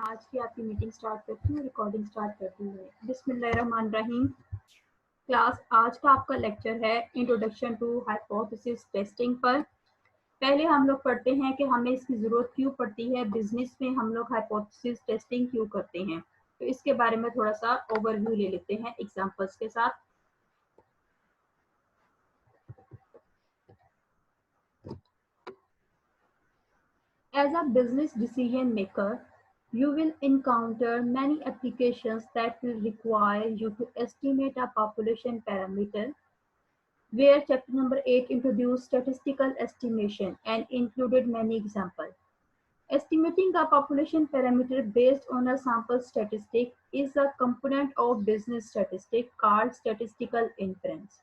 आज की आपकी मीटिंग स्टार्ट करती हूँ, रिकॉर्डिंग स्टार्ट करती हूँ। बिस्मिल्लाहिर्रहमानिर्रहीम। क्लास आज का आपका लेक्चर है इंट्रोडक्शन टू हाइपोथेसिस टेस्टिंग पर। पहले हम लोग पढ़ते हैं कि हमें इसकी ज़रूरत क्यों पड़ती है, बिजनेस में हम लोग हाइपोथेसिस टेस्टिंग क्यों करते हैं। तो इसके बारे में थोड़ा सा ओवरव्यू ले लेते हैं एग्जांपल्स के साथ। As a business decision maker, you will encounter many applications that will require you to estimate a population parameter, where chapter number 8 introduced statistical estimation and included many examples. Estimating a population parameter based on a sample statistic is a component of business statistics called statistical inference.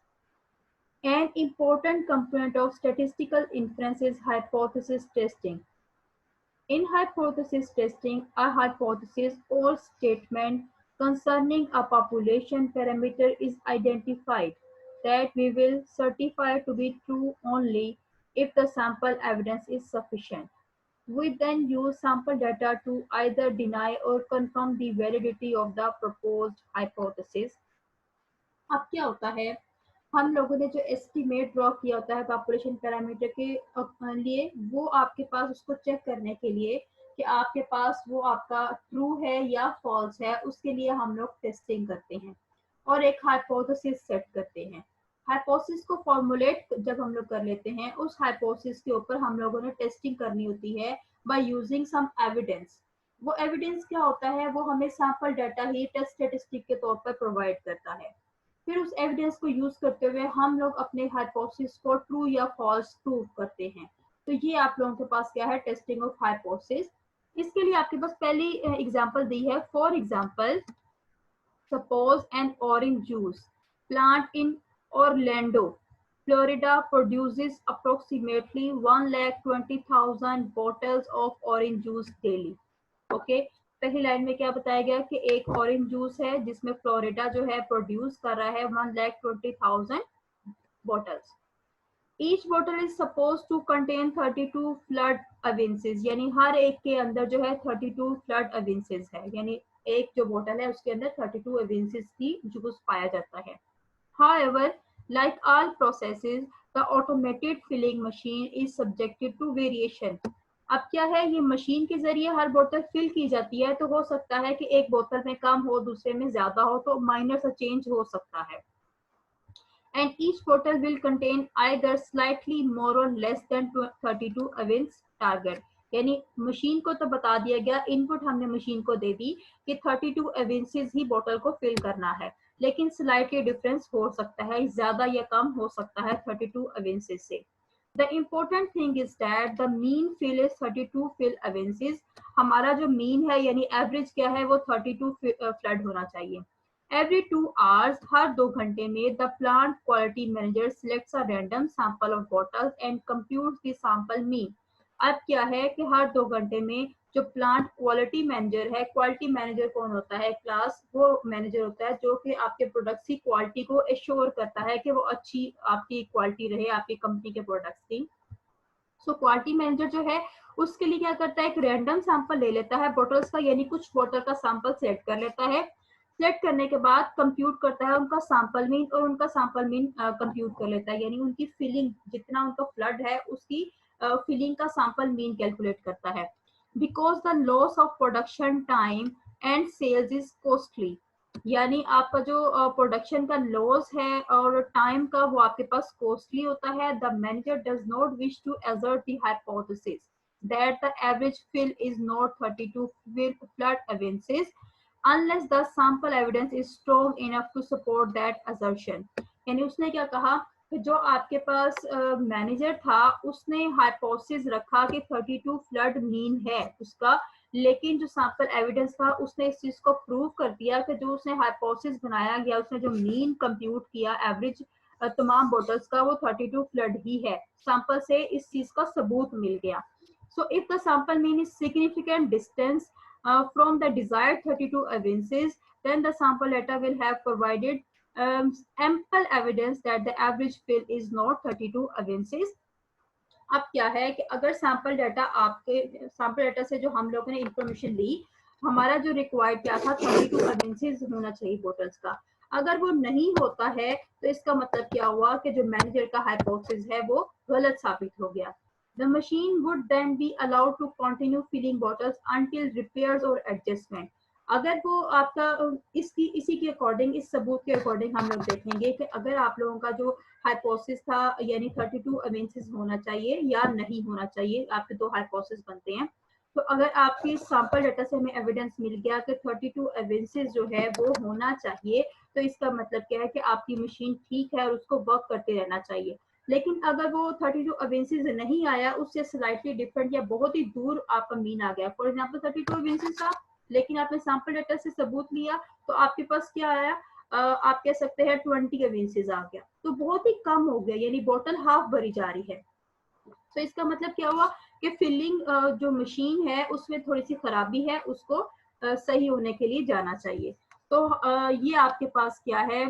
An important component of statistical inference is hypothesis testing. In hypothesis testing, a hypothesis or statement concerning a population parameter is identified that we will certify to be true only if the sample evidence is sufficient. We then use sample data to either deny or confirm the validity of the proposed hypothesis. अब क्या होता है, हम लोगों ने जो estimate draw किया होता है पॉपुलेशन पैरामीटर के लिए, वो आपके पास उसको चेक करने के लिए कि आपके पास वो आपका ट्रू है या फॉल्स है, उसके लिए हम लोग टेस्टिंग करते हैं और एक हाइपोथेसिस सेट करते हैं। हाइपोथेसिस को फॉर्मुलेट जब हम लोग कर लेते हैं, उस हाइपोथेसिस के ऊपर हम लोगों ने टेस्टिंग करनी होती है बाय यूजिंग सम एविडेंस। वो एविडेंस क्या होता है, वो हमें सैंपल डाटा ही टेस्ट स्टैटिस्टिक के तौर पर प्रोवाइड करता है। फिर उस एविडेंस को यूज करते हुए हम लोग अपने हाइपोथेसिस को ट्रू या फॉल्स प्रूव करते हैं। तो ये आप लोगों के पास क्या है, टेस्टिंग ऑफ हाइपोथेसिस। इसके लिए आपके पास पहली एग्जांपल दी है। For example, suppose N orange juice plant in Orlando, Florida produces approximately 1,20,000 bottles of orange juice daily. Okay, पहली लाइन में क्या बताया गया कि एक ऑरेंज जूस है जिसमें फ्लोरिडा जो है प्रोड्यूस कर रहा है 1,20,000 bottles. Each bottle is suppose to contain 32 fluid ounces, यानी हर एक के अंदर जो है 32 फ्लड अवेंसेस है, यानी एक जो बोतल है उसके अंदर 32 अवेंसेस की जूस पाया जाता है। However, like all processes, the automated filling machine is subjected to variation. अब क्या है, ये मशीन के जरिए हर बोतल फिल की जाती है, तो हो सकता है कि एक बोतल में कम हो, दूसरे में ज्यादा हो, तो माइनर सा चेंज हो सकता है। And each bottle will contain either slightly more or less than 32 ounce target. यानी मशीन को तो बता दिया गया, इनपुट हमने मशीन को दे दी कि 32 ounces ही बोतल को फिल करना है, लेकिन स्लाइटली डिफरेंस हो सकता है, ज्यादा या कम हो सकता है 32 ounces से। The important thing is that the mean fill is 32 fill ounces. हमारा जो मीन है यानी एवरेज क्या है, वो 32 फ्लड होना चाहिए। Every 2 hours, हर 2 घंटे में, the plant quality manager selects a random sample of bottles and computes the sample mean. अब क्या है कि हर 2 घंटे में जो प्लांट क्वालिटी मैनेजर है, क्वालिटी मैनेजर कौन होता है, क्लास वो मैनेजर होता है जो कि आपके प्रोडक्ट्स की क्वालिटी को एश्योर करता है कि वो अच्छी आपकी क्वालिटी रहे आपकी कंपनी के प्रोडक्ट्स की। सो क्वालिटी मैनेजर जो है उसके लिए क्या करता है, एक रैंडम सैंपल ले लेता है बॉटल्स का, यानी कुछ बॉटल का सैंपल सेलेक्ट कर लेता है। सेलेक्ट करने के बाद कंप्यूट करता है उनका सैंपल मीन, और उनका सैंपल मीन कंप्यूट कर लेता है, यानी उनकी फिलिंग जितना उनका फ्लड है उसकी फिलिंग का सैंपल मीन कैलकुलेट करता है। Because the loss of production time and sales is costly, यानी आपका जो प्रोडक्शन का लॉस है और टाइम का वो आपके पास कॉस्टली होता है। The manager does not wish to assert the hypothesis that the average fill is not 32 fluid ounces unless the sample evidence is strong enough to support that assertion. यानी उसने क्या कहा कि जो आपके पास मैनेजर था उसने हाइपोथेसिस रखा कि 32 फ्लड मीन है उसका, लेकिन जो सैंपल एविडेंस था उसने इस चीज को प्रूव कर दिया कि जो उसने हाइपोथेसिस बनाया गया, उसने जो मीन कंप्यूट किया एवरेज तमाम बॉटल्स का, वो 32 फ्लड ही है। सैंपल से इस चीज का सबूत मिल गया। So if the sample mean is significant distance from the desired 32 evidences, then the sample data will have provided ample evidence that the average fill is not 32 evidences. अब क्या है कि अगर सैंपल डाटा आपके सैंपल डाटा से जो हम लोगों ने इंफॉर्मेशन ली हमारा जो रिक्वायर्ड क्या था 32 अवेंसेस होना चाहिए बोटल्स का। अगर वो नहीं होता है तो इसका मतलब क्या हुआ कि जो मैनेजर का हाइपोथेसिस है वो गलत साबित हो गया। The machine would then be allowed to continue filling bottles until repairs or adjustment. अगर वो आपका इसी के अकॉर्डिंग, इस सबूत के अकॉर्डिंग हम लोग देखेंगे कि अगर आप लोगों का जो हाइपोथेसिस था यानी 32 अवेंसेस होना चाहिए या नहीं होना चाहिए, आपके दो हाइपोथेसिस बनते हैं। तो अगर आपकी सैंपल डाटा से हमें एविडेंस मिल गया कि 32 एविडेंसेस जो है वो होना चाहिए, तो इसका मतलब क्या है कि आपकी मशीन ठीक है और उसको वर्क करते रहना चाहिए। लेकिन अगर वो 32 एविडेंसेस नहीं आया, उससे स्लाइटली डिफरेंट या बहुत ही दूर आपका मीन आ गया, फॉर एग्जांपल 32 एविडेंसेस था लेकिन आपने सैंपल डाटा से सबूत लिया तो आपके पास क्या आया, आप कह सकते हैं 20 एविडेंसेस आ गया, तो बहुत ही कम हो गया, यानी बोतल हाफ भरी जा रही है। तो इसका मतलब क्या हुआ कि फिलिंग जो मशीन है उसमें थोड़ी सी खराबी है, उसको सही होने के लिए जाना चाहिए। तो ये आपके पास क्या है,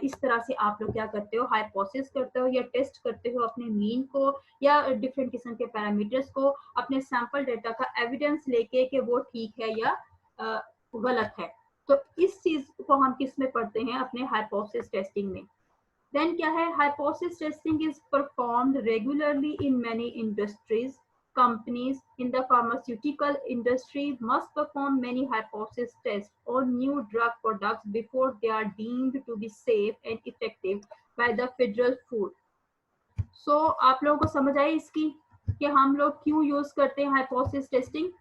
इस तरह से आप लोग क्या करते हो, हाइपोथेसिस करते हो या टेस्ट करते हो अपने मीन को या डिफरेंट किस्म के पैरामीटर्स को अपने सैंपल डेटा का एविडेंस लेके कि वो ठीक है या गलत है। तो इस चीज को हम किस में पढ़ते हैं, अपने हाइपोथेसिस टेस्टिंग में। Then क्या है, hypothesis testing is performed regularly in many industries. Companies in the pharmaceutical industry must perform many hypothesis tests on new drug products before they are deemed to be safe and effective by the federal food. So आप लोगों को समझ आई इसकी कि हम लोग क्यों use करते हैं hypothesis testing?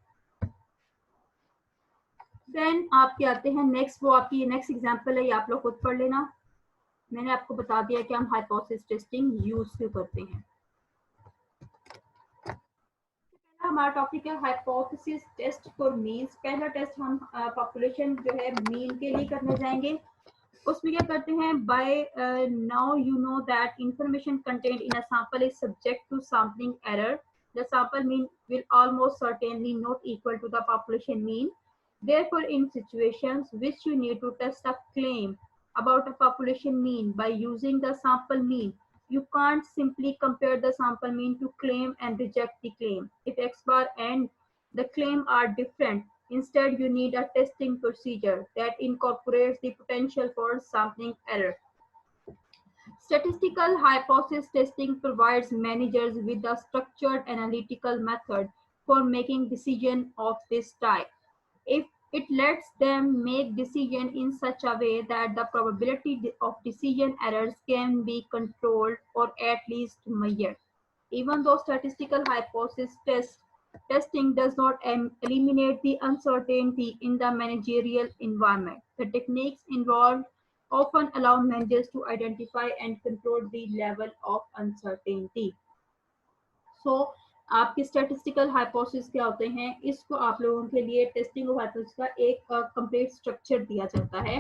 Then आपके आते हैं नेक्स्ट, वो आपकी नेक्स्ट एग्जांपल है, ये आप लोग खुद पढ़ लेना। मैंने आपको बता दिया कि हम हाइपोथेसिस टेस्टिंग यूज क्यों करते हैं। हमारा टॉपिक है हाइपोथेसिस टेस्ट फॉर मीन्स। पहला टेस्ट हम पॉपुलेशन जो है मीन के लिए करने जाएंगे। उसमें क्या करते हैं, by now you know that information content in a sample is subject to sampling error. The sample mean will almost certainly not equal to the population mean. Therefore, in situations which you need to test a claim about a population mean by using the sample mean, you can't simply compare the sample mean to claim and reject the claim. If X bar and the claim are different, instead you need a testing procedure that incorporates the potential for sampling error. Statistical hypothesis testing provides managers with a structured analytical method for making decisions of this type. If it lets them make decisions in such a way that the probability of decision errors can be controlled or at least measured. Even though statistical hypothesis testing does not eliminate the uncertainty in the managerial environment, the techniques involved often allow managers to identify and control the level of uncertainty. So, आपके statistical hypothesis क्या होते हैं, इसको आप लोगों के लिए testing of hypothesis का एक कंप्लीट स्ट्रक्चर दिया जाता है।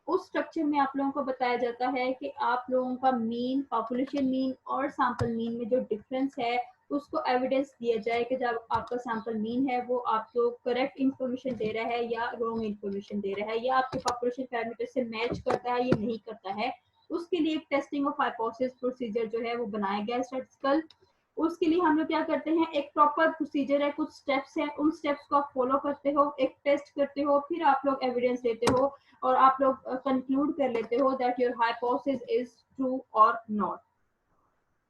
उस स्ट्रक्चर में आप लोगों को बताया जाता है कि आप लोगों का मीन, पॉपुलेशन मीन और सैंपल मीन में जो डिफरेंस है उसको एविडेंस दिया जाए कि जब आपका सैंपल मीन है वो आपको करेक्ट इंफॉर्मेशन दे रहा है या रॉन्ग इंफॉर्मेशन दे रहा है, या आपके पॉपुलेशन पैरामीटर से मैच करता है या नहीं करता है। उसके लिए एक टेस्टिंग ऑफ हाइपोथेसिस प्रोसीजर जो है वो बनाया गया है स्टैटिस्टिकल। उसके लिए हम लोग क्या करते हैं, एक प्रॉपर प्रोसीजर है, कुछ स्टेप्स हैं, उन स्टेप्स को आप फॉलो करते हो, एक टेस्ट करते हो, फिर आप लोग एविडेंस लेते हो और आप लोग कंक्लूड कर लेते हो that your hypothesis is true और नॉट।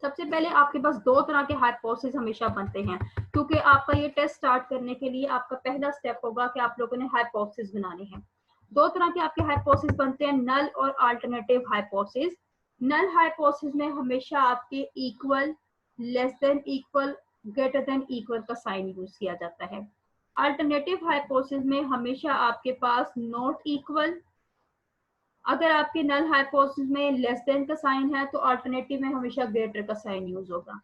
सबसे पहले आपके पास दो तरह के हाइपोथेसिस हमेशा बनते हैं, क्योंकि आपका ये टेस्ट स्टार्ट करने के लिए आपका पहला स्टेप होगा कि आप लोगों ने हाइपोथेसिस बनाने हैं। दो तरह के आपके हाइपोथेसिस बनते हैं, नल और अल्टरनेटिव हाइपोथेसिस। नल हाइपोथेसिस में हमेशा आपके equal, less than equal, greater than equal का साइन यूज किया जाता है। अल्टरनेटिव हाइपोथेसिस में हमेशा आपके पास नॉट इक्वल, अगर आपके नल हाइपोथेसिस में लेस देन का साइन है तो अल्टरनेटिव में हमेशा ग्रेटर का साइन यूज होगा।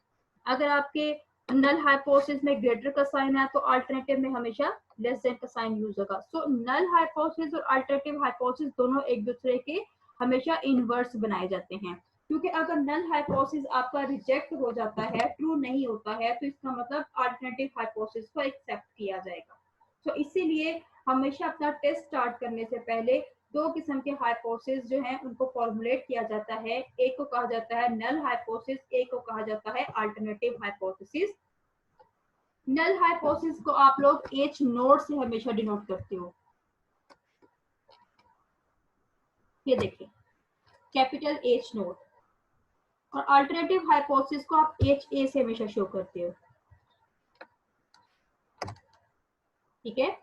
अगर आपके नल हाइपोथेसिस में ग्रेटर का साइन है तो अल्टरनेटिव में हमेशा लेस देन का साइन यूज होगा। सो नल हाइपोथेसिस और अल्टरनेटिव हाइपोथेसिस दोनों एक दूसरे के हमेशा इनवर्स बनाए जाते हैं, क्योंकि अगर नल हाइपोथेसिस आपका रिजेक्ट हो जाता है, ट्रू नहीं होता है, तो इसका मतलब अल्टरनेटिव हाइपोथेसिस को एक्सेप्ट किया जाएगा। तो इसीलिए हमेशा अपना टेस्ट स्टार्ट करने से पहले दो किस्म के हाइपोथेसिस जो हैं उनको फॉर्मुलेट किया जाता है। एक को कहा जाता है नल हाइपोथेसिस, एक को कहा जाता है अल्टरनेटिव हाइपोथेसिस। नल हाइपोथेसिस को आप लोग H नोट से हमेशा डिनोट करते हो। ये देखिए कैपिटल H नोट, और अल्टरनेटिव हाइपोथेसिस को आप HA से हमेशा शो करते हो। ठीक है,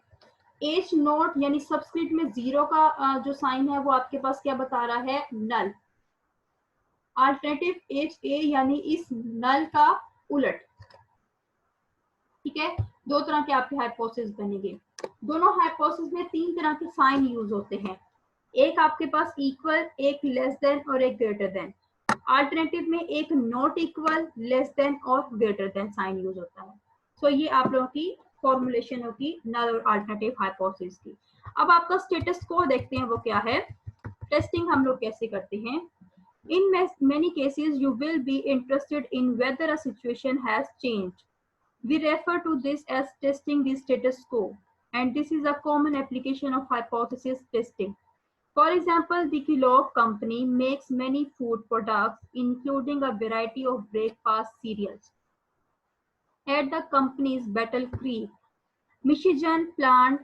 H नोट यानी सबस्क्रिप्ट में 0 का जो साइन है वो आपके पास क्या बता रहा है, नल। अल्टरनेटिव HA यानी इस नल का उलट। ठीक है, दो तरह के आपके हाइपोथेसिस बनेंगे। दोनों हाइपोथेसिस में 3 तरह के साइन यूज होते हैं, एक आपके पास इक्वल, एक लेस देन और एक ग्रेटर देन। अल्टरनेटिव में एक नॉट इक्वल, लेस देन और ग्रेटर देन साइन यूज होता है। सो ये आप लोगों की फॉर्मुलेशन होगी नल और अल्टरनेटिव हाइपोथेसिस की। अब आपका स्टेटस को देखते हैं वो क्या है, टेस्टिंग हम लोग कैसे करते हैं। In many cases, you will be interested in whether a situation has changed. We refer to this as testing the status quo, and this is a common application of hypothesis testing. For example, the Kellogg company makes many food products, including a variety of breakfast cereals. At the company's Battle Creek, Michigan plant,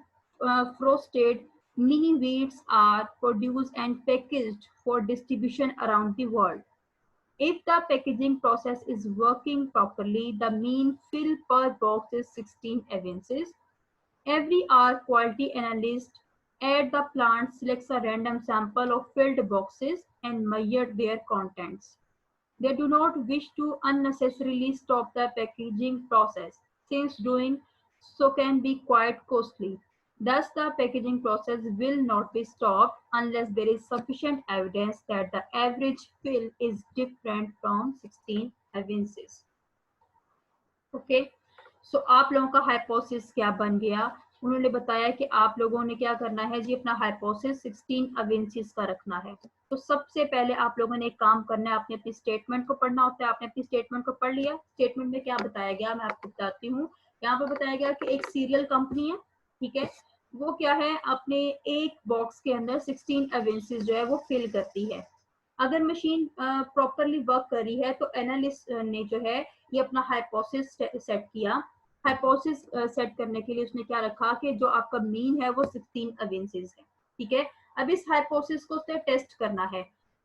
frosted mini wheats are produced and packaged for distribution around the world. If the packaging process is working properly, the mean fill per box is 16 ounces. Every hour, quality analyst at the plant selects a random sample of filled boxes and measures their contents. They do not wish to unnecessarily stop the packaging process, since doing so can be quite costly. Thus, the packaging process will not be stopped unless there is sufficient evidence that the average fill is different from 16 ounces. Okay, सो आप लोगों का hypothesis क्या बन गया, उन्होंने बताया कि आप लोगों ने क्या करना है जी, अपना हाइपोथेसिस 16 अवेंसीज का रखना है। तो सबसे पहले आप लोगों ने एक काम करना है, आपने अपनी स्टेटमेंट को पढ़ना होता है। आपने अपनी स्टेटमेंट को पढ़ लिया, स्टेटमेंट में क्या बताया गया मैं आपको बताती हूँ। यहाँ पर बताया गया कि एक सीरियल कंपनी है, ठीक है, वो क्या है, अपने एक बॉक्स के अंदर 16 अवेंसीज जो है वो फिल करती है। अगर मशीन प्रॉपरली वर्क कर रही है तो एनालिस्ट ने जो है ये अपना हाइपोथेसिस सेट किया। हाइपोथेसिस सेट करने के लिए उसने क्या रखा कि जो आपका मीन है वो 16 अवेंसीज है। ठीक है, अब इस हाइपोथेसिस को उसने टेस्ट करना है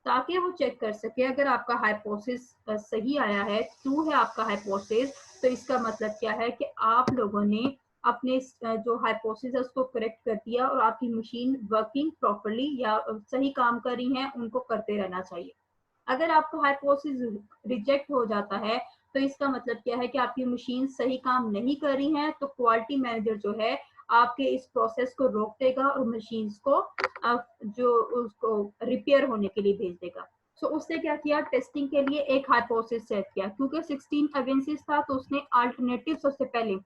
ताकि वो चेक कर सके अगर आपका हाइपोथेसिस सही आया है, ट्रू है आपका हाइपोथेसिस, तो इसका मतलब क्या है कि आप लोगों ने अपने जो हाइपोथेसिस है उसको करेक्ट कर दिया और आपकी मशीन वर्किंग प्रॉपरली या सही काम कर रही है, उनको करते रहना चाहिए। अगर आपका हाइपोथेसिस रिजेक्ट हो जाता है तो इसका मतलब क्या है कि आपकी मशीन सही काम नहीं कर रही है, तो क्वालिटी मैनेजर जो है आपके इस प्रोसेस को रोक देगा और मशीन को जो उसको रिपेयर होने के लिए भेज देगा। सो उसने क्या किया, टेस्टिंग के लिए एक हाइपोथेसिस सेट किया। क्योंकि 16 अवेंसीज था तो उसने अल्टरनेटिव सबसे पहले,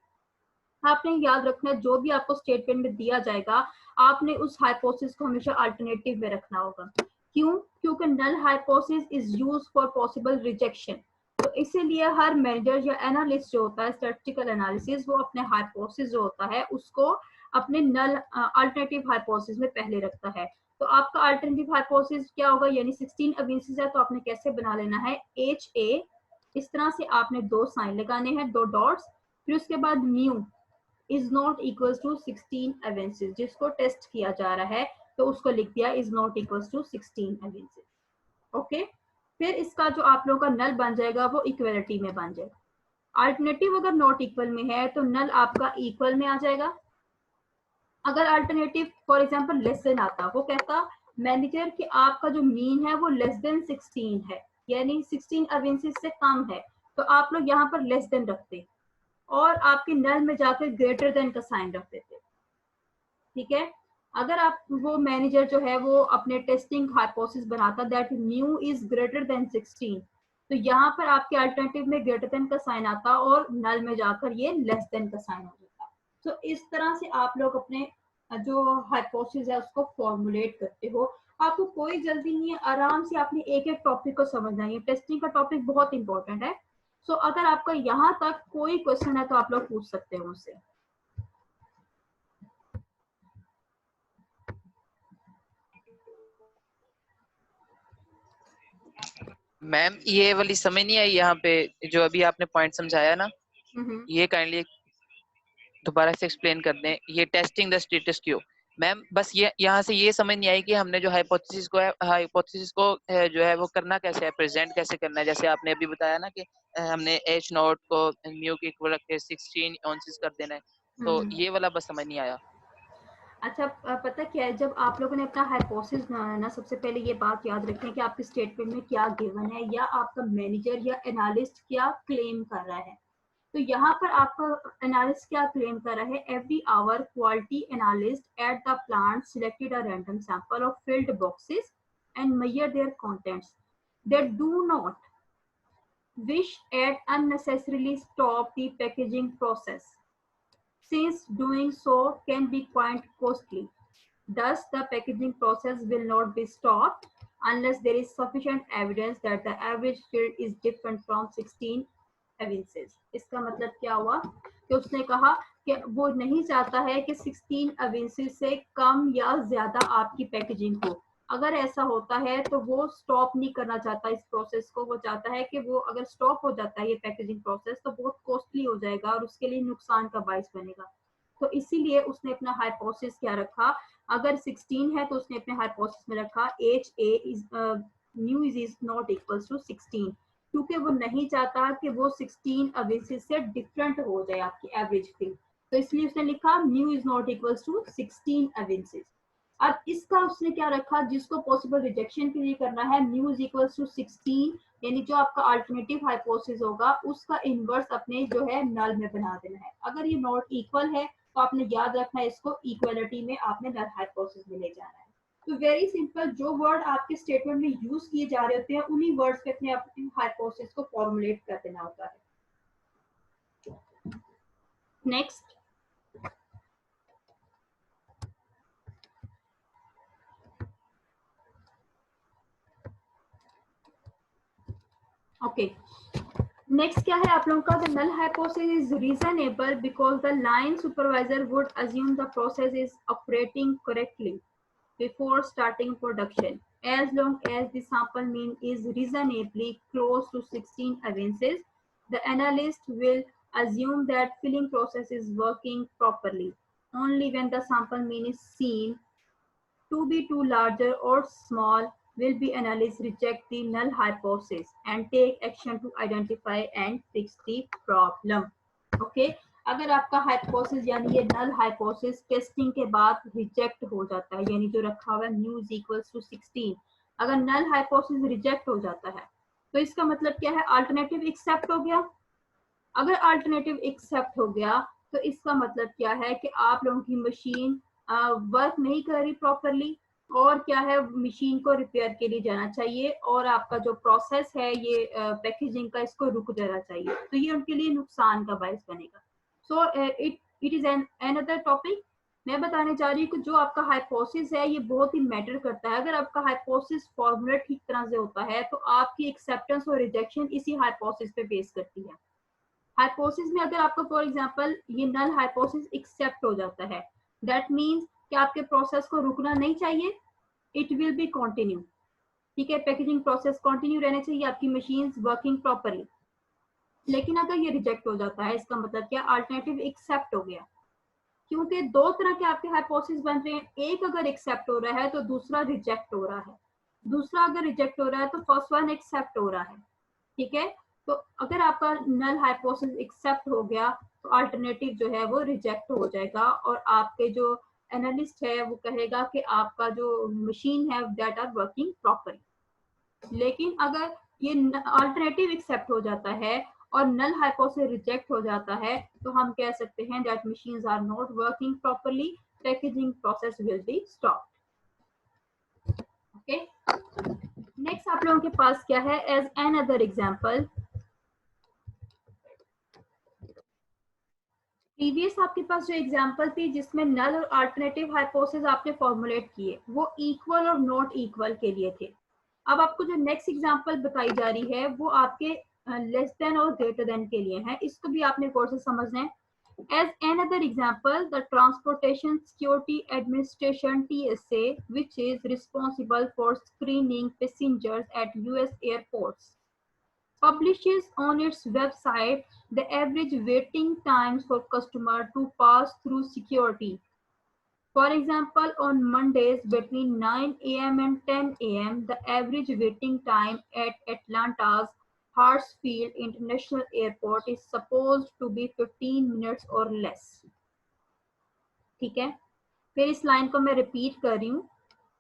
आपने याद रखना जो भी आपको स्टेटमेंट में दिया जाएगा आपने उस हाइपोथेसिस को हमेशा अल्टरनेटिव में रखना होगा। क्यों? क्योंकि null hypothesis is used for possible rejection. तो इसीलिए हर मैनेजर या एनालिस्ट जो होता है स्टैटिस्टिकल एनालिसिस, वो अपने हाइपोथेसिस जो होता है उसको अपने नल अल्टरनेटिव हाइपोथेसिस में पहले रखता है। तो आपका अल्टरनेटिव हाइपोथेसिस क्या होगा, यानी 16 अवेंसीज है तो आपने कैसे बना लेना है, HA, इस तरह से आपने दो साइन लगाने हैं, दो डॉट्स, फिर उसके बाद mu is not equal to 16 ounces, जिसको टेस्ट किया जा रहा है तो उसको लिख दिया is not equal to 16 ounces. Okay, फिर इसका जो आप लोगों का नल बन जाएगा वो इक्वलिटी में बन जाएगा। अल्टरनेटिव अगर नॉट इक्वल में है तो नल आपका इक्वल में आ जाएगा। अगर alternative for example less than आता, वो कहता मैनेजर कि आपका जो मीन है वो लेस देन 16 है, यानी 16 अवेंसीज से कम है, तो आप लोग यहाँ पर लेस देन रखते और आपके नल में जाकर ग्रेटर देन का साइन रख देते। ठीक है, अगर आप वो मैनेजर जो है वो अपने टेस्टिंग हाइपोथेसिस बनाता that mu is greater than 16, तो यहाँ पर आपके अल्टरनेटिव में ग्रेटर देन का साइन आता और नल में जाकर ये लेस देन का साइन हो जाता। तो इस तरह से आप लोग अपने जो हाइपोथेसिस है उसको फॉर्मुलेट करते हो। आपको कोई जल्दी नहीं है, आराम से आपने एक एक टॉपिक को समझना है। टेस्टिंग का टॉपिक बहुत इंपॉर्टेंट है। सो अगर आपका यहाँ तक कोई क्वेश्चन है तो आप लोग पूछ सकते हो मुझसे। मैम ये वाली समझ नहीं आई यहाँ पे, जो अभी आपने पॉइंट समझाया ना, ये काइंडली दोबारा से एक्सप्लेन कर दें, ये testing the status Q. Ma'am बस ये यहाँ से ये समझ नहीं आई कि हमने जो हाइपोथेसिस को जो है वो करना कैसे है, प्रेजेंट कैसे करना है। जैसे आपने अभी बताया ना कि हमने एच नॉट को म्यू के इक्वल रख के 16 ऑन्सिस कर देना है, तो ये वाला बस समझ नहीं आया। अच्छा, पता क्या है, जब आप लोगों ने अपना हाइपोथेसिस बनाया ना, सबसे पहले ये बात याद रखें कि आपके स्टेटमेंट में क्या गिवन है या आपका मैनेजर या एनालिस्ट क्या क्लेम कर रहा है। तो यहाँ पर आपका एनालिस्ट क्या क्लेम कर रहा है, every hour quality analyst at the plant selected a random sample of field boxes and measure their contents that do not wish at unnecessarily stop the packaging process, since doing so can be quite costly. Thus, the packaging process will not be stopped unless there is sufficient evidence that the average yield is different from 16 evinces. इसका मतलब क्या हुआ कि उसने कहा कि वो नहीं चाहता है कि 16 evinces से कम या ज्यादा आपकी पैकेजिंग हो। अगर ऐसा होता है तो वो स्टॉप नहीं करना चाहता इस प्रोसेस को। वो चाहता है कि वो अगर स्टॉप हो जाता है ये पैकेजिंग प्रोसेस तो बहुत कॉस्टली हो जाएगा और उसके लिए नुकसान का बायस बनेगा। तो इसीलिए उसने अपना हाइपोथेसिस क्या रखा, अगर 16 है तो उसने अपने हाइपोथेसिस में रखा H A is mu is not equals to 16, क्योंकि वो नहीं चाहता कि वो 16 अवेसिस से डिफरेंट हो जाए आपकी एवरेज फील्ड। तो इसलिए उसने लिखा mu is not equals to 16 ounces. अब इसका उसने क्या रखा, जिसको पॉसिबल रिजेक्शन के लिए करना है न्यू इज इक्वल्स टू 16, यानी जो आपका अल्टरनेटिव हाइपोथेसिस होगा उसका इनवर्स अपने जो है नल में बना देना है। अगर ये नॉट इक्वल है तो आपने याद रखना है इसको इक्वलिटी में आपने नल हाइपोथेसिस में ले जाना है। तो वेरी सिंपल, जो वर्ड आपके स्टेटमेंट में यूज किए जा रहे होते हैं उन्हीं वर्ड्स पे अपने हाइपोथेसिस को फॉर्मुलेट कर देना होता है। नेक्स्ट, ओके, नेक्स्ट क्या है आप लोगों का, the null hypothesis is reasonable because the line supervisor would assume the process is operating correctly before starting production, as long as the sample mean is reasonably close to 16 evinces. The analyst will assume that filling process is working properly. Only when the sample mean is seen to be too larger or small will be analysts reject the null hypothesis and take action to identify and fix the problem. Okay, अगर आपका hypothesis यानी ये null hypothesis testing के बाद reject हो जाता है, यानी जो रखा हुआ है न्यू इज इक्वल्स टू 16, अगर नल हाइपोथेसिस रिजेक्ट हो जाता है तो इसका मतलब क्या है, अल्टरनेटिव एक्सेप्ट हो गया। अगर अल्टरनेटिव एक्सेप्ट हो गया तो इसका मतलब क्या है कि आप लोगों की मशीन वर्क नहीं कर रही प्रॉपरली, और क्या है, मशीन को रिपेयर के लिए जाना चाहिए और आपका जो प्रोसेस है ये पैकेजिंग का इसको रुक जाना चाहिए, तो ये उनके लिए नुकसान का बायस बनेगा। So it is an another topic. मैं बताने जा रही हूँ कि जो आपका हाइपोथेसिस है ये बहुत ही मैटर करता है। अगर आपका हाइपोथेसिस फॉर्मूला ठीक तरह से होता है तो आपकी एक्सेप्टेंस और रिजेक्शन इसी हाइपोथेसिस पे बेस करती है। हाइपोथेसिस में अगर आपको फॉर एग्जांपल ये नल हाइपोथेसिस एक्सेप्ट हो जाता है, दैट मींस कि आपके प्रोसेस को रुकना नहीं चाहिए, इट विल बी कंटिन्यू। ठीक है, पैकेजिंग प्रोसेस कंटिन्यू रहना चाहिए, आपकी मशीन्स वर्किंग प्रॉपर्ली। लेकिन अगर ये रिजेक्ट हो जाता है इसका मतलब क्या, अल्टरनेटिव एक्सेप्ट हो गया। क्योंकि दो तरह के आपके हाइपोथेसिस बन रहे हैं, एक अगर एक्सेप्ट हो रहा है तो दूसरा रिजेक्ट हो रहा है, दूसरा अगर रिजेक्ट हो रहा है तो फर्स्ट वन एक्सेप्ट हो रहा है। ठीक है, तो अगर आपका नल हाइपोथेसिस एक्सेप्ट हो गया तो अल्टरनेटिव जो है वो रिजेक्ट हो जाएगा और आपके जो एनालिस्ट है वो कहेगा कि आपका जो मशीन है दैट आर वर्किंग प्रॉपरली। लेकिन अगर ये अल्टरनेटिव एक्सेप्ट हो जाता है और नल हाइपोथेसिस रिजेक्ट हो जाता है तो हम कह सकते हैं that machines are not working properly, packaging process will be stopped. Okay, next आप लोगों के पास क्या है, as an other example, previous आपके पास जो एग्जांपल थी जिसमें नल और अल्टरनेटिव हाइपोथेसिस आपने फॉर्मुलेट किए वो इक्वल और नॉट इक्वल के लिए थे। अब आपको जो नेक्स्ट एग्जांपल बताई जा रही है वो आपके लेस देन और ग्रेटर देन के लिए है, इसको भी आपने गौर से समझना है। As another example, the Transportation Security Administration (TSA), which is responsible for screening passengers at US airports, publishes on its website the average waiting times for customer to pass through security. For example, on Mondays between 9 a.m. and 10 a.m., the average waiting time at Atlanta's Hartsfield International Airport is supposed to be 15 minutes or less. ठीक है, फिर इस line को मैं repeat कर रही हूँ.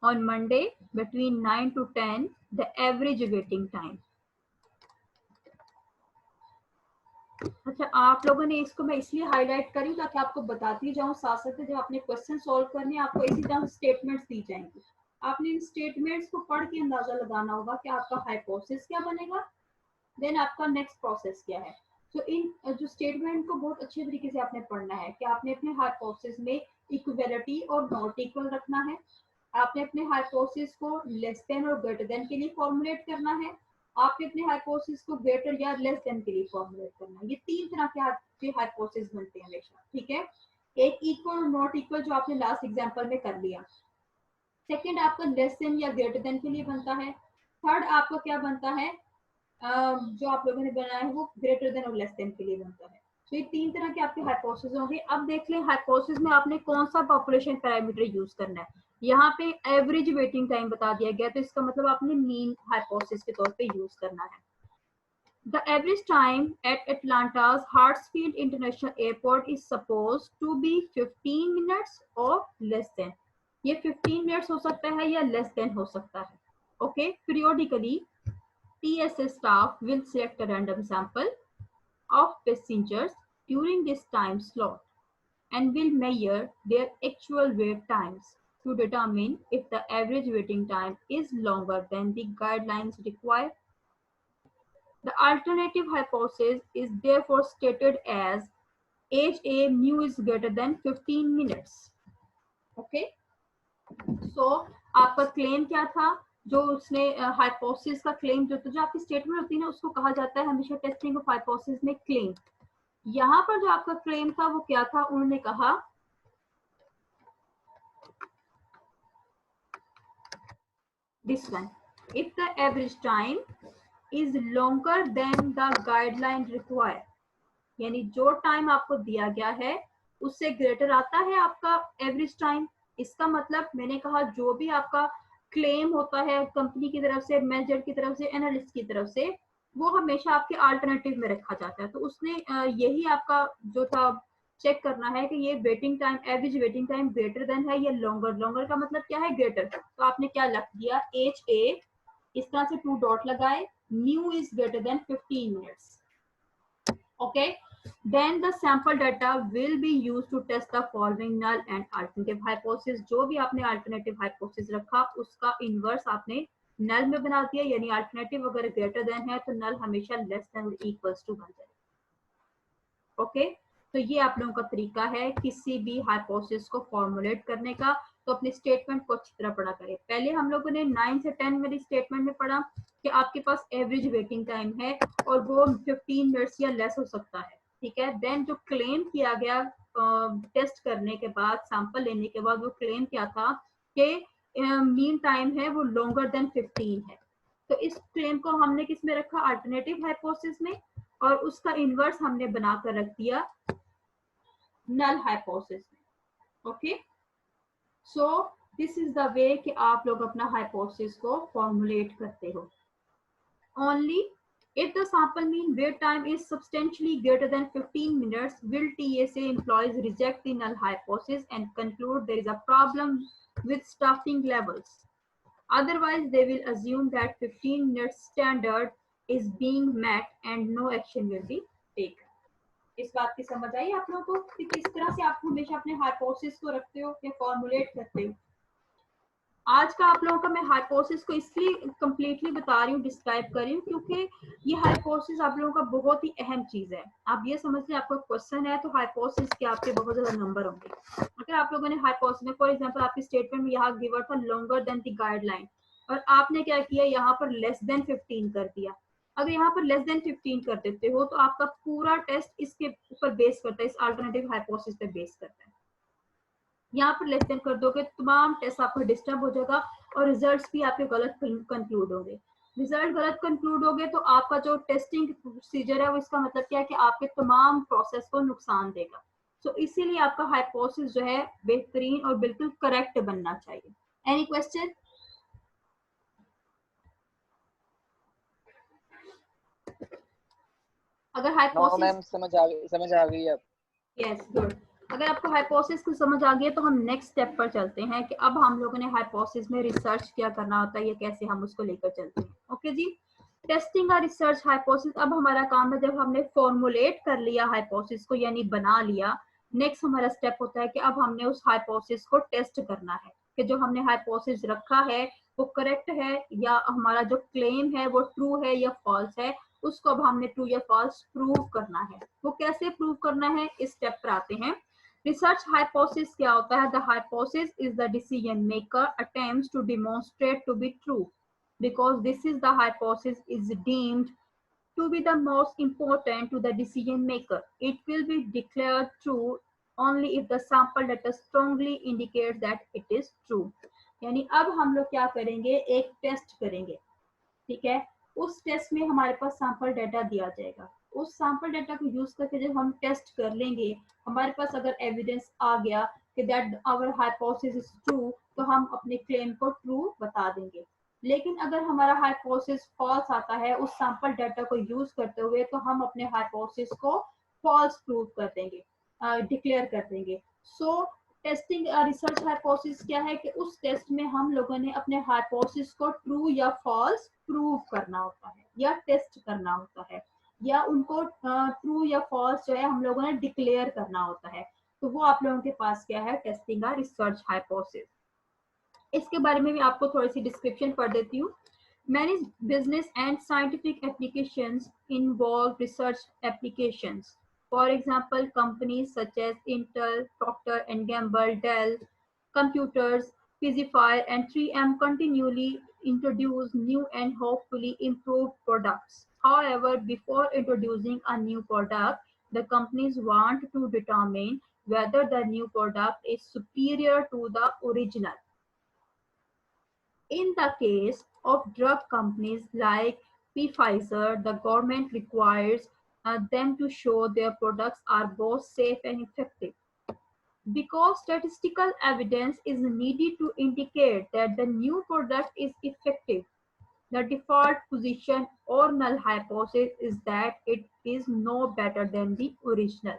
On Monday between 9 to 10, the average waiting time. अच्छा, आप लोगों ने इसको मैं इसलिए हाईलाइट करी ताकि आपको बताती जाऊं साथ साथ जब आपने क्वेश्चन सॉल्व करने आपको इसी तरह स्टेटमेंट्स दी जाएंगी. आपने इन स्टेटमेंट्स को पढ़ के अंदाजा लगाना होगा कि आपका हाइपोथेसिस क्या बनेगा, देन आपका नेक्स्ट प्रोसेस क्या है. तो इन जो स्टेटमेंट को बहुत अच्छे तरीके से आपने पढ़ना है कि आपने अपने हाइपोथेसिस में इक्वलिटी और नॉट इक्वल रखना है. आपने अपने हाइपोथेसिस को लेस देन और ग्रेटर देन के लिए फॉर्मुलेट करना है. आपने अपने हाइपोथेसिस को ग्रेटर या लेस देन के लिए फॉर्मुलेट करना है. ये तीन तरह के आपके हाइपोथेसिस बनते हैं हमेशा. ठीक है, एक इक्वल और नॉट इक्वल जो आपने लास्ट एग्जांपल में कर लिया. सेकंड आपका लेस देन या ग्रेटर देन के लिए बनता है. थर्ड आपका क्या बनता है, जो आप लोगों ने बनाया है वो ग्रेटर देन और लेस देन के लिए बनता है. तो ये तीन तरह के आपके हाइपोथेसिस होंगे. अब देख लें हाइपोथेसिस में आपने कौन सा पॉपुलेशन पैरामीटर यूज करना है. यहाँ पे एवरेज वेटिंग टाइम बता दिया गया, तो इसका मतलब आपने मीन हाइपोथेसिस के तौर पे यूज करना है. The average time at Atlanta's Hartsfield International Airport is supposed to be 15 minutes or less than. ये 15 minutes हो सकता है या less than हो सकता है. Okay, periodically TSA staff will select a random sample of passengers during this time slot and will measure their actual wait times to determine if the average waiting time is longer than the guidelines require. The alternative hypothesis is therefore stated as HA mu is greater than 15 minutes. Okay? So, आपका claim क्या था, जो उसने hypothesis का claim जो आपकी statement होती है ना उसको कहा जाता है हमेशा टेस्टिंग ऑफ हाइपोथेसिस में क्लेम. यहाँ पर जो आपका क्लेम था वो क्या था, उन्होंने कहा this one, if the average time is longer than the guideline require, यानी जो टाइम आपको दिया गया है उससे ग्रेटर आता है आपका एवरेज टाइम. इसका मतलब मैंने कहा जो भी आपका क्लेम होता है कंपनी की तरफ से, मैनेजर की तरफ से, एनालिस्ट की तरफ से, वो हमेशा आपके अल्टरनेटिव में रखा जाता है. तो उसने यही आपका जो था चेक करना है कि ये waiting time, average waiting time greater than है या लॉन्गर. लॉन्गर का मतलब क्या है, ग्रेटर. तो आपने क्या लिख दिया, एच ए, इस तरह से 2 डॉट लगाए, new is greater than 15 minutes. Okay, then the sample data will be used to test the following null and alternative hypothesis. जो भी आपने alternative hypothesis रखा उसका inverse आपने null में बना दिया, यानी alternative अगर greater than है तो null हमेशा less than or equals to बन जाए. ओके, तो ये आप लोगों का तरीका है किसी भी हाइपोथेसिस को फॉर्मुलेट करने का. तो अपने स्टेटमेंट को अच्छी तरह पढ़ा करें. पहले हम लोगों ने 9 से 10 मेरी स्टेटमेंट में पढ़ा कि आपके पास एवरेज वेटिंग टाइम है और वो 15 मिनट्स या लेस हो सकता है. ठीक है, देन जो क्लेम किया गया टेस्ट करने के बाद, सैंपल लेने के बाद, वो क्लेम क्या था कि मीन टाइम है वो लॉन्गर देन 15 है. तो इस क्लेम को हमने किस में रखा, अल्टरनेटिव हाइपोथेसिस में, और उसका इनवर्स हमने बनाकर रख दिया नल हाइपोथेसिस में. Okay, so this is the way कि आप लोग अपना हाइपोथेसिस को फॉर्मुलेट करते हो. Only if the sample mean wait time is substantially greater than 15 minutes will TSA employees reject the null hypothesis and conclude there is a problem with staffing levels. Otherwise they will assume that 15 minutes standard is being met and no action will be taken. इस बात की समझ आई आप लोगों को कि किस तरह से आप हमेशा अपने हाइपोथेसिस को रखते हो या फॉर्मुलेट करते हो. आज का आप लोगों का मैं हाइपोथेसिस को इसलिए कंप्लीटली बता रही हूँ, डिस्क्राइब कर रही हूँ, क्योंकि ये हाइपोथेसिस आप लोगों का बहुत ही अहम चीज है. आप ये समझ लें आपका क्वेश्चन है तो हाइपोथेसिस के आपके बहुत ज्यादा नंबर होंगे. अगर आप लोगों ने हाइपोथेसिस में, फॉर एग्जांपल आपकी स्टेटमेंट में यहाँ गिवन था लॉन्गर देन द गाइडलाइन, और आपने क्या किया, यहाँ पर लेस देन 15 कर दिया. अगर यहाँ पर लेस देन 15 कर देते हो तो आपका पूरा टेस्ट इसके ऊपर बेस करता है, इस अल्टरनेटिव हाइपोथेसिस पे बेस करता है. यहाँ पर लेस देन कर दोगे तमाम टेस्ट आपका डिस्टर्ब हो जाएगा और रिजल्ट्स भी आपके गलत कंक्लूड होंगे. रिजल्ट गलत कंक्लूड हो गए तो आपका जो टेस्टिंग प्रोसीजर है वो इसका मतलब क्या है कि आपके तमाम प्रोसेस को नुकसान देगा। सो इसीलिए आपका हाइपोथेसिस जो है बेहतरीन और बिल्कुल करेक्ट बनना चाहिए। Any question? अगर नो हाइपोथेसिस मैम, समझ आ गई अब। Yes good. अगर आपको हाइपोथेसिस की समझ आ गई है तो हम नेक्स्ट स्टेप पर चलते हैं कि अब हम लोगों ने हाइपोथेसिस में रिसर्च क्या करना होता है, ये कैसे हम उसको लेकर चलते हैं। ओके जी, टेस्टिंग और रिसर्च हाइपोथेसिस। अब हमारा काम है, जब हमने फॉर्मुलेट कर लिया हाइपोथेसिस को यानी बना लिया, नेक्स्ट हमारा स्टेप होता है कि अब हमने उस हाइपोथेसिस को टेस्ट करना है कि जो हमने हाइपोथेसिस रखा है वो करेक्ट है या हमारा जो क्लेम है वो ट्रू है या फॉल्स है, उसको अब हमने ट्रू या फॉल्स प्रूव करना है। वो कैसे प्रूव करना है, इस स्टेप पर आते हैं। रिसर्च हाइपोथेसिस क्या होता है? The hypothesis is the decision maker attempts to demonstrate to be true because this is the hypothesis is deemed to be the most important to the decision maker. It will be declared true only if the sample data strongly indicates that it is true. यानी अब हम लोग क्या करेंगे, एक test करेंगे, ठीक है। उस टेस्ट में हमारे पास सैंपल डाटा दिया जाएगा, उस सैंपल डाटा को यूज करके जब हम टेस्ट कर लेंगे, हमारे पास अगर एविडेंस आ गया कि that our hypothesis is true, तो हम अपने क्लेम को ट्रू बता देंगे। लेकिन अगर हमारा हाइपोथेसिस फॉल्स आता है उस सैंपल डाटा को यूज करते हुए, तो हम अपने हाइपोथेसिस को फॉल्स प्रूव कर देंगे, डिक्लेयर कर देंगे। सो टेस्टिंग रिसर्च हाइपोथेसिस क्या है कि उस टेस्ट में हम लोगों ने अपने हाइपोथेसिस को ट्रू या फॉल्स प्रूव करना होता है या टेस्ट करना होता है, या उनको ट्रू या फॉल्स जो है हम लोगों ने डिक्लेयर करना होता है। तो वो आप लोगों के पास क्या है, टेस्टिंग का रिसर्च हाइपोथेसिस। इसके बारे में भी आपको थोड़ी सी डिस्क्रिप्शन पढ़ देती हूँ। Many business and scientific applications involve research applications. For example, companies such as Intel, Procter and Gamble, Dell, Computers, Fizify, and 3M continually introduce new and hopefully improved products. However, before introducing a new product, the companies want to determine whether the new product is superior to the original. In the case of drug companies like Pfizer, the government requires them to show their products are both safe and effective. Because statistical evidence is needed to indicate that the new product is effective, the default position or null hypothesis is that it is no better than the original.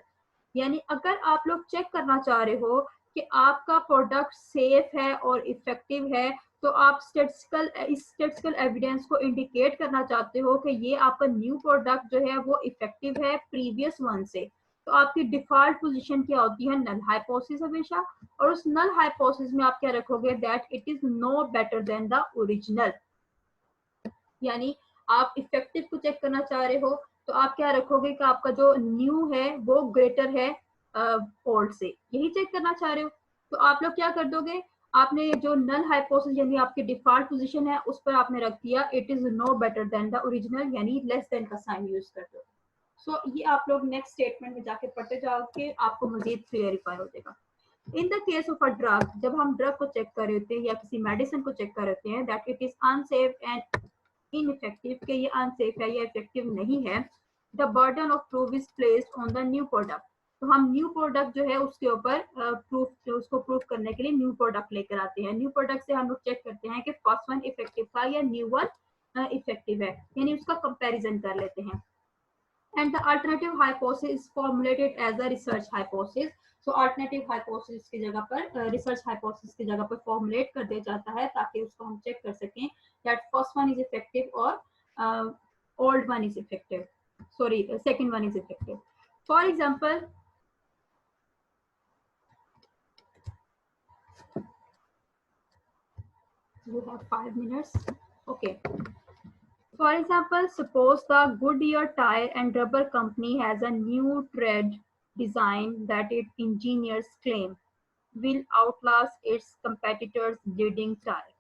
यानी अगर आप लोग check करना चाह रहे हो कि आपका प्रोडक्ट सेफ है और इफेक्टिव है, तो आप स्टेटिस्टिकल एविडेंस को इंडिकेट करना चाहते हो कि ये आपका न्यू प्रोडक्ट जो है वो इफेक्टिव है प्रीवियस वन से, तो आपकी डिफॉल्ट पोजीशन क्या होती है, नल हाइपोथेसिस हमेशा। और उस नल हाइपोथेसिस में आप क्या रखोगे, that it is no better than the original. यानी आप इफेक्टिव को चेक करना चाह रहे हो तो आप क्या रखोगे कि आपका जो न्यू है वो ग्रेटर है ओल्ड से, यही चेक करना चाह रहे हो। तो आप लोग क्या कर दोगे, आपने जो नल हाइपोथेसिस यानी आपकी डिफॉल्ट पोजीशन है उस पर आपने रख दिया it is no better than the original, यानी लेस देन का साइन यूज कर दो। सो ये आप लोग नेक्स्ट स्टेटमेंट में जाके पढ़ते जाओगे, आपको मजीद क्लियरिफाई हो जाएगा। In the case of a drug, जब हम ड्रग को चेक कर रहे होते हैं या किसी मेडिसिन को चेक कर रहे होते हैं, that it is unsafe and ineffective, कि ये अनसेफ है या इफेक्टिव नहीं है, the burden of proof is placed on the new product. तो हम न्यू प्रोडक्ट जो है उसके ऊपर प्रूफ, उसको प्रूफ करने के लिए न्यू प्रोडक्ट लेकर आते हैं। न्यू प्रोडक्ट से हम लोग चेक करते हैं कि फर्स्ट वन इफेक्टिव था या न्यू वन इफेक्टिव है, यानी उसका कंपैरिजन कर लेते हैं। And the alternative hypothesis is formulated as a research hypothesis. So alternative hypothesis की जगह पर research hypothesis की जगह पर formulate कर दिया जाता है ताकि उसको हम check कर सकें that first one is effective और old one is effective. Sorry, second one is effective. For example, you have 5 minutes. Okay. For example, suppose the Goodyear Tire and Rubber Company has a new tread design that its engineers claim will outlast its competitors' leading tire.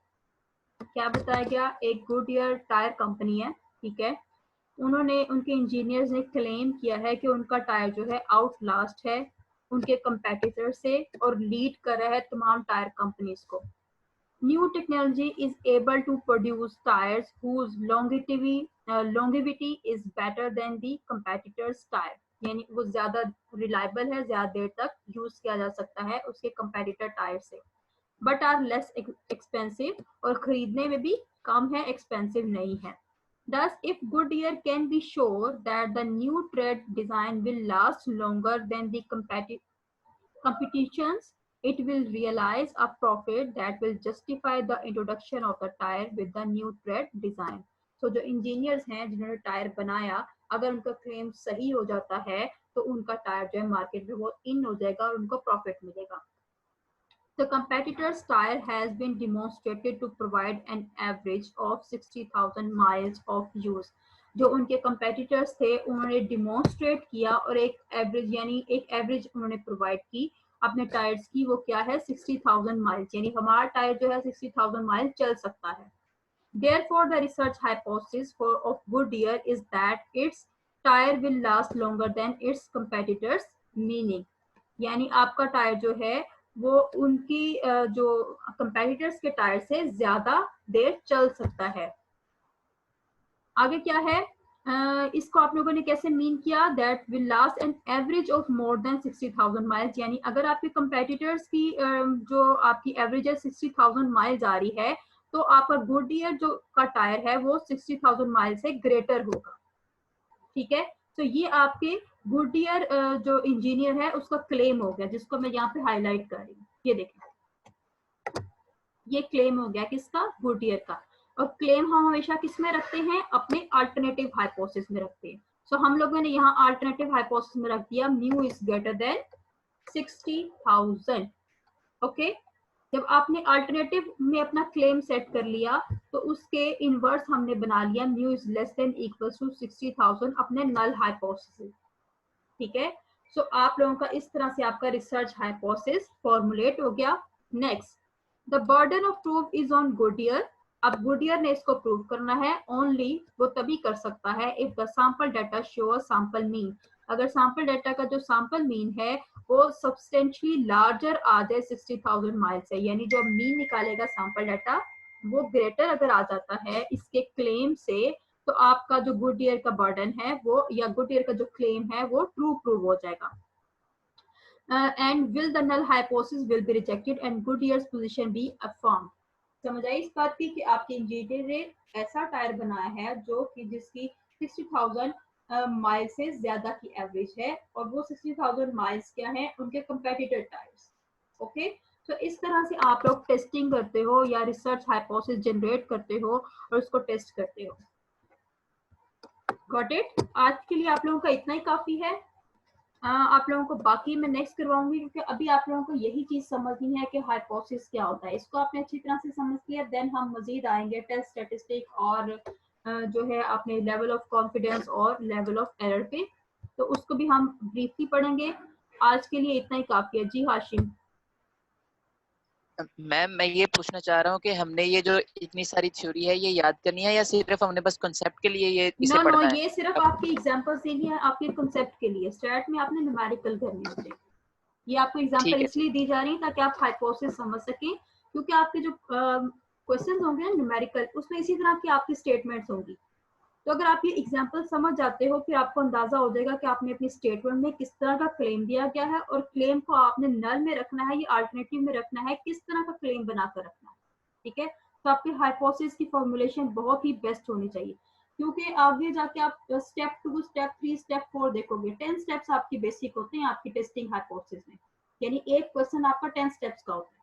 क्या बताया गया, एक Goodyear tyre company है, ठीक है, उन्होंने उनके engineers ने क्लेम किया है कि उनका टायर जो है आउटलास्ट है उनके कंपेटिटर से और लीड कर रहा है तमाम टायर कंपनीज को। New technology is able to produce tires whose longevity is better than the competitors tire, यानी वो ज्यादा रिलायबल है, ज्यादा देर तक यूज किया जा सकता है उसके कंपेटिटर टायर से, बट आर लेस एक्सपेंसिव, और खरीदने में भी कम है, एक्सपेंसिव नहीं है. Thus, if Goodyear can be sure that the new tread design will last longer than the competitions, it will realize a profit that will justify the introduction of the tire with the new tread design. So जो engineers हैं जिन्होंने tyre बनाया, अगर उनका claim सही हो जाता है तो उनका टायर जो है मार्केट में वो इन हो जाएगा और उनको प्रॉफिट मिलेगा. The competitor's tire has been demonstrated to provide an average of 60,000 miles of use. जो उनके competitors थे उन्होंने demonstrate किया और एक average यानी एक average उन्होंने provide की अपने टायर्स की, वो क्या है 60,000 miles, यानी हमारा टायर जो है 60,000 miles चल सकता है. Therefore, the research hypothesis of Goodyear is that its tire will last longer than its competitors, meaning यानी आपका टायर जो है वो उनकी जो कंपेटिटर्स के टायर से ज्यादा देर चल सकता है. आगे क्या है, इसको आप लोगों ने कैसे मीन किया, that will last an average of more than 60,000 miles, यानी अगर आपके कंपेटिटर्स की जो आपकी एवरेज है 60,000 माइल्स आ रही है तो आपका गुडियर जो का टायर है वो 60,000 माइल्स से ग्रेटर होगा. ठीक है, तो ये आपके गुडियर जो इंजीनियर है उसका क्लेम हो गया, जिसको मैं यहाँ पे हाईलाइट कर रही हूँ. ये देखें, ये क्लेम हो गया किसका, गुडियर का. और क्लेम हम हमेशा किस में रखते हैं, अपने अल्टरनेटिव हाइपोथेसिस में रखते हैं. सो हम लोगों ने यहाँ अल्टरनेटिव हाइपोथेसिस में रख दिया mu is greater than 60,000. Okay, जब आपने अल्टरनेटिव में अपना क्लेम सेट कर लिया तो उसके इनवर्स हमने बना लिया mu is less than equal to 60,000 अपने नल हाइपोथेसिस. ठीक है, सो आप लोगों का इस तरह से आपका रिसर्च हाइपोथेसिस फॉर्मुलेट हो गया. Next, the burden of proof is on Goodyear. अब गुडियर ने इसको प्रूव करना है, ओनली वो तभी कर सकता है if the sample data show sample mean. अगर सैंपल डाटा का जो सैंपल मीन है वो सब्सटेंशियली लार्जर आ जाए 60,000 माइल से, यानी जो मीन निकालेगा सैंपल डाटा वो ग्रेटर अगर आ जाता है इसके क्लेम से, तो आपका जो गुडियर का बर्डन है वो या गुडियर का जो क्लेम है वो ट्रू प्रूव हो जाएगा. And will the null hypothesis will be rejected and Goodyear's position be affirmed. समझ आई इस बात की कि आपके इंजीनियर ने ऐसा टायर बनाया है जो कि जिसकी 60,000 माइल से ज्यादा की एवरेज है, और वो 60,000 माइल्स क्या है, उनके कंपेटिटर टायर्स. ओके, तो इस तरह से आप लोग टेस्टिंग करते हो या रिसर्च हाइपोथेसिस जनरेट करते हो और उसको टेस्ट करते हो. Got it. आज के लिए आप लोगों का इतना ही काफी है. आप लोगों को बाकी मैं नेक्स्ट करवाऊंगी, क्योंकि अभी आप लोगों को यही चीज समझनी है कि हाइपोथेसिस क्या होता है. इसको आपने अच्छी तरह से समझ लिया, देन हम मजीद आएंगे टेस्ट स्टैटिस्टिक और जो है अपने लेवल ऑफ कॉन्फिडेंस और लेवल ऑफ एरर पे, तो उसको भी हम ब्रीफली पढ़ेंगे. आज के लिए इतना ही काफी है. जी हाशिम. मैम मैं ये पूछना चाह रहा हूँ कि हमने ये जो इतनी सारी थ्योरी है ये याद करनी है या सिर्फ हमने बस कॉन्सेप्ट के लिए ये इसे नो पढ़ना है? ये सिर्फ आपकी एग्जांपल्स देनी है आपके कॉन्सेप्ट के लिए. स्टैट में आपने न्यूमेरिकल करने होते हैं. ये आपको एग्जांपल इसलिए दी जा रही है ताकि आप हाइपोथेसिस समझ सकें, क्योंकि आपके जो क्वेश्चंस होंगे ना न्यूमेरिकल, उसमें इसी तरह की आपकी स्टेटमेंट्स होंगी. तो अगर आप ये एग्जांपल समझ जाते हो फिर आपको अंदाजा हो जाएगा कि आपने अपनी स्टेटमेंट में किस तरह का क्लेम दिया गया है, और क्लेम को आपने नल में रखना है या अल्टरनेटिव में रखना है, किस तरह का क्लेम बनाकर रखना है. ठीक है, तो आपकी हाइपोथेसिस की फॉर्मुलेशन बहुत ही बेस्ट होनी चाहिए, क्योंकि आगे जाके आप स्टेप 2 स्टेप 3 स्टेप 4 देखोगे. 10 स्टेप्स आपकी बेसिक होते हैं आपकी टेस्टिंग हाइपोथेसिस में, यानी एक क्वेश्चन आपका 10 स्टेप्स का होता है.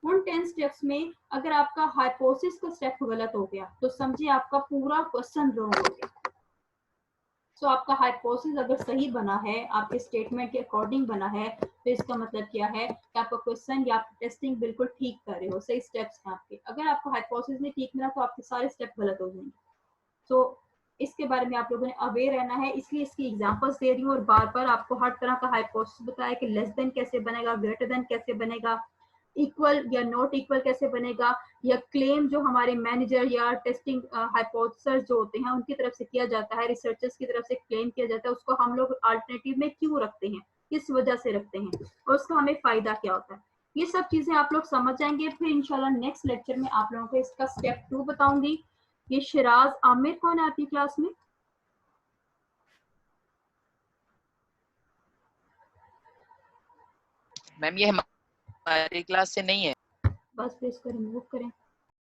उन 10 स्टेप्स में अगर आपका हाइपोथेसिस का स्टेप गलत हो गया तो समझिए आपका पूरा क्वेश्चन रॉन्ग हो गया. सो आपका हाइपोथेसिस अगर सही बना है, आपके स्टेटमेंट के अकॉर्डिंग बना है, तो इसका मतलब क्या है कि आपका क्वेश्चन या आपकी टेस्टिंग बिल्कुल ठीक कर रहे हो, सही स्टेप्स हैं आपके. अगर आपका हाइपोथेसिस नहीं ठीक मिला तो आपके सारे स्टेप गलत हो जाएंगे. सो इसके बारे में आप लोगों ने अवेयर रहना है, इसलिए इसकी एग्जांपल्स दे रही हूँ और बार बार आपको हर तरह का हाइपोथेसिस बताया कि लेस देन कैसे बनेगा, ग्रेटर देन कैसे बनेगा, इक्वल या नॉट इक्वल कैसे बनेगा, या क्लेम जो हमारे मैनेजर या टेस्टिंग हाइपोथेसिस जो होते हैं उनकी तरफ से किया जाता है, रिसर्चर्स की तरफ से क्लेम किया जाता है, उसको हम लोग अल्टरनेटिव में क्यों रखते हैं, किस वजह से रखते हैं, और उसका हमें फायदा क्या होता है. ये सब चीजें आप लोग समझ जाएंगे। फिर इंशाल्लाह नेक्स्ट लेक्चर में आप लोगों को इसका स्टेप 2 बताऊंगी। ये शिराज आमिर कौन है आपकी क्लास में? मैम ये हमारी क्लास से नहीं है। बस फिर इसको रिमूव करें।